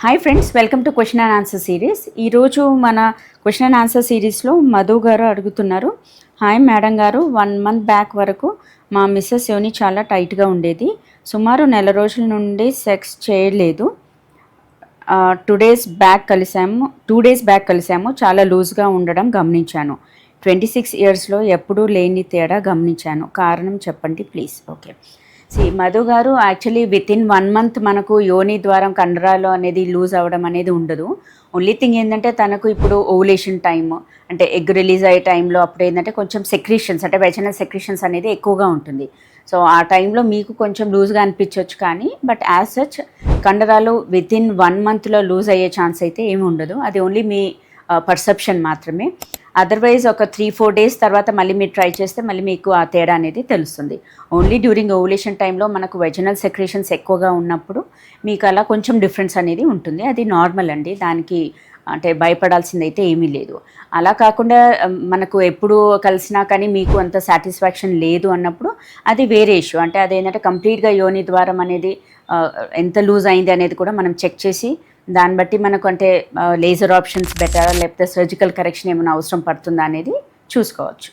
Hi friends, welcome to question and answer series. ఈరోజు మన question and answer సిరీస్లో మధు గారు అడుగుతున్నారు. హాయ్ మేడం గారు, 1 మంత్ బ్యాక్ వరకు మా మిస్సెస్ యోని చాలా టైట్గా ఉండేది. సుమారు నెల రోజుల నుండి సెక్స్ చేయలేదు. 2 డేస్ బ్యాక్ కలిసాము. చాలా లూజ్గా ఉండడం గమనించాను. 26 ఇయర్స్లో ఎప్పుడూ లేని తేడా గమనించాను. కారణం చెప్పండి ప్లీజ్. ఓకే, మధు గారు, యాక్చువల్లీ వితిన్ 1 మంత్ మనకు యోని ద్వారం కండరాలు అనేది లూజ్ అవ్వడం అనేది ఉండదు. ఓన్లీ థింగ్ ఏంటంటే తనకు ఇప్పుడు ఓవులేషన్ టైమ్, అంటే ఎగ్ రిలీజ్ అయ్యే టైంలో అప్పుడు ఏంటంటే కొంచెం సెక్రీషన్స్, అంటే వెజనల్ సెక్రీషన్స్ అనేది ఎక్కువగా ఉంటుంది. సో ఆ టైంలో మీకు కొంచెం లూజ్గా అనిపించవచ్చు, కానీ బట్ యాజ్ సచ్ కండరాలు వితిన్ 1 మంత్లో లూజ్ అయ్యే ఛాన్స్ అయితే ఏమి ఉండదు. అది ఓన్లీ మీ పర్సెప్షన్ మాత్రమే. అదర్వైజ్ ఒక 3-4 డేస్ తర్వాత మళ్ళీ మీరు ట్రై చేస్తే మళ్ళీ మీకు ఆ తేడా అనేది తెలుస్తుంది. ఓన్లీ డ్యూరింగ్ ఓవులేషన్ టైంలో మనకు వెజనల్ సెక్రేషన్స్ ఎక్కువగా ఉన్నప్పుడు మీకు అలా కొంచెం డిఫరెన్స్ అనేది ఉంటుంది. అది నార్మల్ అండి, దానికి అంటే భయపడాల్సింది అయితే ఏమీ లేదు. అలా కాకుండా మనకు ఎప్పుడు కలిసినా కానీ మీకు అంత సాటిస్ఫాక్షన్ లేదు అన్నప్పుడు అది వేరే ఇష్యూ. అంటే అదేంటంటే కంప్లీట్గా యోని ద్వారం అనేది ఎంత లూజ్ అయింది అనేది కూడా మనం చెక్ చేసి దాన్ని బట్టి మనకు అంటే లేజర్ ఆప్షన్స్ బెటర్, లేకపోతే సర్జికల్ కరెక్షన్ ఏమైనా అవసరం పడుతుందా అనేది చూసుకోవచ్చు.